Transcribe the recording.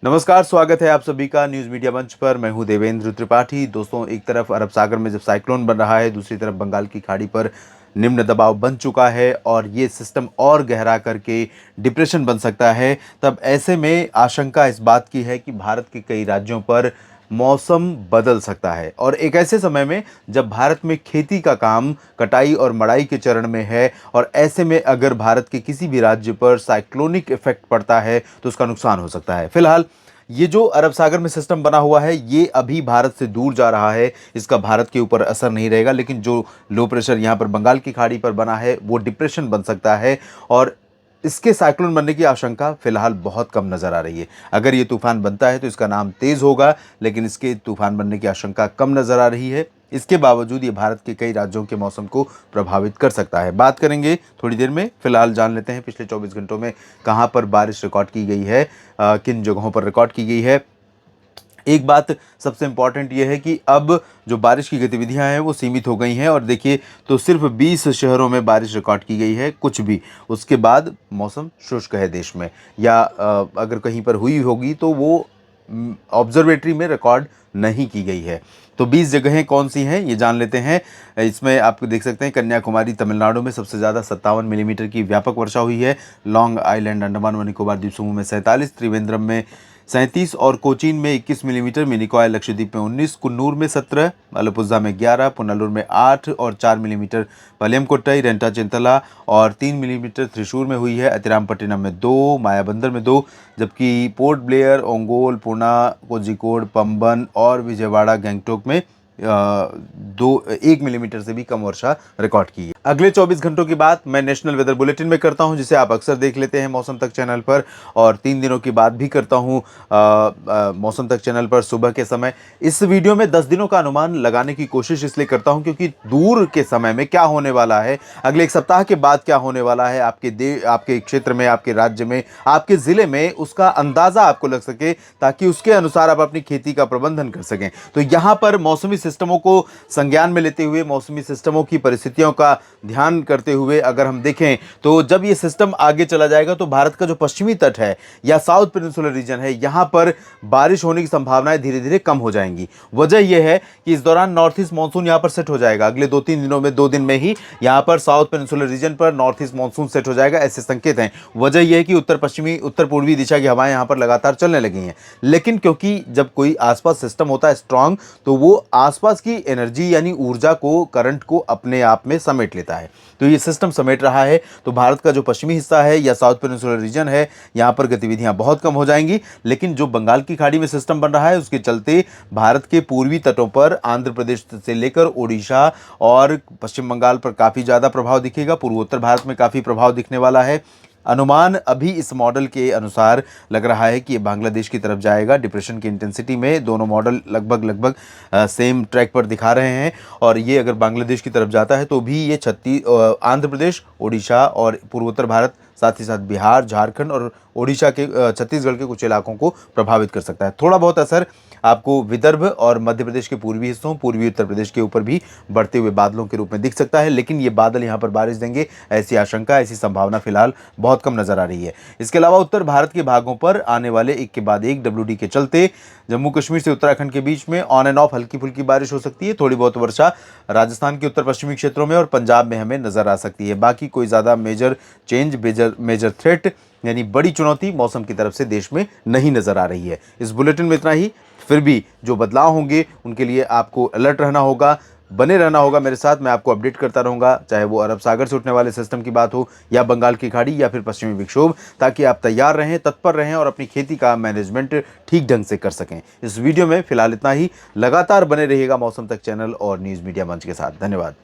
नमस्कार, स्वागत है आप सभी का न्यूज़ मीडिया मंच पर। मैं हूं देवेंद्र त्रिपाठी। दोस्तों, एक तरफ अरब सागर में जब साइक्लोन बन रहा है, दूसरी तरफ बंगाल की खाड़ी पर निम्न दबाव बन चुका है और ये सिस्टम और गहरा करके डिप्रेशन बन सकता है। तब ऐसे में आशंका इस बात की है कि भारत के कई राज्यों पर मौसम बदल सकता है और एक ऐसे समय में जब भारत में खेती का काम कटाई और मड़ाई के चरण में है और ऐसे में अगर भारत के किसी भी राज्य पर साइक्लोनिक इफेक्ट पड़ता है तो उसका नुकसान हो सकता है। फिलहाल ये जो अरब सागर में सिस्टम बना हुआ है ये अभी भारत से दूर जा रहा है, इसका भारत के ऊपर असर नहीं रहेगा, लेकिन जो लो प्रेशर यहाँ पर बंगाल की खाड़ी पर बना है वो डिप्रेशन बन सकता है और इसके साइक्लोन बनने की आशंका फिलहाल बहुत कम नजर आ रही है। अगर ये तूफान बनता है तो इसका नाम तेज होगा, लेकिन इसके तूफान बनने की आशंका कम नजर आ रही है। इसके बावजूद ये भारत के कई राज्यों के मौसम को प्रभावित कर सकता है। बात करेंगे थोड़ी देर में, फिलहाल जान लेते हैं पिछले 24 घंटों में कहां पर बारिश रिकॉर्ड की गई है, किन जगहों पर रिकॉर्ड की गई है। एक बात सबसे इम्पॉर्टेंट ये है कि अब जो बारिश की गतिविधियां हैं वो सीमित हो गई हैं और देखिए तो सिर्फ 20 शहरों में बारिश रिकॉर्ड की गई है, कुछ भी। उसके बाद मौसम शुष्क है देश में, या अगर कहीं पर हुई होगी तो वो ऑब्जर्वेटरी में रिकॉर्ड नहीं की गई है। तो 20 जगहें कौन सी हैं ये जान लेते हैं। इसमें आप देख सकते हैं कन्याकुमारी तमिलनाडु में सबसे ज़्यादा 57 मिलीमीटर की व्यापक वर्षा हुई है। लॉन्ग आइलैंड अंडमान व निकोबार द्वीप समूह में 47, त्रिवेंद्रम में 37 और कोचीन में 21 मिलीमीटर, मिनिकॉय लक्षद्वीप में 19, कुन्नूर में 17, मलप्पुज़ा में 11, पुनलुर में 8 और 4 मिलीमीटर पलियमकोट्टई, रेंटा चिंतला और 3 मिलीमीटर त्रिशूर में हुई है। अतिरामपट्टिनम में 2, मायाबंदर में 2, जबकि पोर्ट ब्लेयर, ओंगोल, पूना, कोझिकोड, पंबन और विजयवाड़ा गैंगटोक में 1 मिलीमीटर से भी कम वर्षा रिकॉर्ड की है। अगले 24 घंटों की बात मैं नेशनल वेदर बुलेटिन में करता हूं, जिसे आप अक्सर देख लेते हैं मौसम तक चैनल पर, और 3 दिनों की बात भी करता हूं मौसम तक चैनल पर सुबह के समय। इस वीडियो में 10 दिनों का अनुमान लगाने की कोशिश इसलिए करता हूं क्योंकि दूर के समय में क्या होने वाला है, अगले एक सप्ताह के बाद क्या होने वाला है आपके क्षेत्र में, आपके राज्य में, आपके जिले में, उसका अंदाजा आपको लग सके, ताकि उसके अनुसार आप अपनी खेती का प्रबंधन कर सकें। तो यहां पर मौसमी सिस्टमों को संज्ञान में लेते हुए, मौसमी सिस्टमों की परिस्थितियों का ध्यान करते हुए अगर हम देखें तो जब ये सिस्टम आगे चला जाएगा तो भारत का जो पश्चिमी तट है या साउथ पेनिनसुलर रीजन है, यहां पर बारिश होने की संभावनाएं धीरे धीरे कम हो जाएंगी। वजह यह है कि इस दौरान नॉर्थ ईस्ट मानसून यहां पर सेट हो जाएगा। अगले 2-3 दिनों में 2 दिन में ही यहां पर साउथ पेनिनसुलर रीजन पर नॉर्थ ईस्ट मानसून सेट हो जाएगा, ऐसे संकेत हैं। वजह यह है कि उत्तर पूर्वी दिशा की हवाएं यहां पर लगातार चलने लगी हैं, लेकिन क्योंकि जब कोई आसपास सिस्टम होता है स्ट्रांग, तो वो आसपास की एनर्जी यानी ऊर्जा को, करंट को अपने आप में समेट लेता है। तो ये सिस्टम समेट रहा है, तो भारत का जो पश्चिमी हिस्सा है या साउथ पेनिनसुलर रीजन है, यहां पर गतिविधियां बहुत कम हो जाएंगी। लेकिन जो बंगाल की खाड़ी में सिस्टम बन रहा है उसके चलते भारत के पूर्वी तटों पर आंध्र प्रदेश से लेकर ओडिशा और पश्चिम बंगाल पर काफी ज्यादा प्रभाव दिखेगा। पूर्वोत्तर भारत में काफी प्रभाव दिखने वाला है। अनुमान अभी इस मॉडल के अनुसार लग रहा है कि ये बांग्लादेश की तरफ जाएगा। डिप्रेशन की इंटेंसिटी में दोनों मॉडल लगभग सेम ट्रैक पर दिखा रहे हैं, और ये अगर बांग्लादेश की तरफ जाता है तो भी ये आंध्र प्रदेश, ओडिशा और पूर्वोत्तर भारत, साथ ही साथ बिहार, झारखंड और ओडिशा के, छत्तीसगढ़ के कुछ इलाकों को प्रभावित कर सकता है। थोड़ा बहुत असर आपको विदर्भ और मध्य प्रदेश के पूर्वी हिस्सों, पूर्वी उत्तर प्रदेश के ऊपर भी बढ़ते हुए बादलों के रूप में दिख सकता है, लेकिन ये बादल यहाँ पर बारिश देंगे ऐसी आशंका, ऐसी संभावना फिलहाल बहुत कम नजर आ रही है। इसके अलावा उत्तर भारत के भागों पर आने वाले एक के बाद एक डब्ल्यूडी के चलते जम्मू कश्मीर से उत्तराखंड के बीच में ऑन एंड ऑफ हल्की फुल्की बारिश हो सकती है। थोड़ी बहुत वर्षा राजस्थान के उत्तर पश्चिमी क्षेत्रों में और पंजाब में हमें नजर आ सकती है। बाकी कोई ज्यादा मेजर चेंज, मेजर थ्रेट यानी बड़ी चुनौती मौसम की तरफ से देश में नहीं नजर आ रही है। इस बुलेटिन में इतना ही। फिर भी जो बदलाव होंगे उनके लिए आपको अलर्ट रहना होगा, बने रहना होगा मेरे साथ। मैं आपको अपडेट करता रहूंगा, चाहे वो अरब सागर से उठने वाले सिस्टम की बात हो या बंगाल की खाड़ी या फिर पश्चिमी विक्षोभ, ताकि आप तैयार रहें, तत्पर रहें और अपनी खेती का मैनेजमेंट ठीक ढंग से कर सकें। इस वीडियो में फिलहाल इतना ही। लगातार बने रहिएगा मौसम तक चैनल और न्यूज़ मीडिया मंच के साथ। धन्यवाद।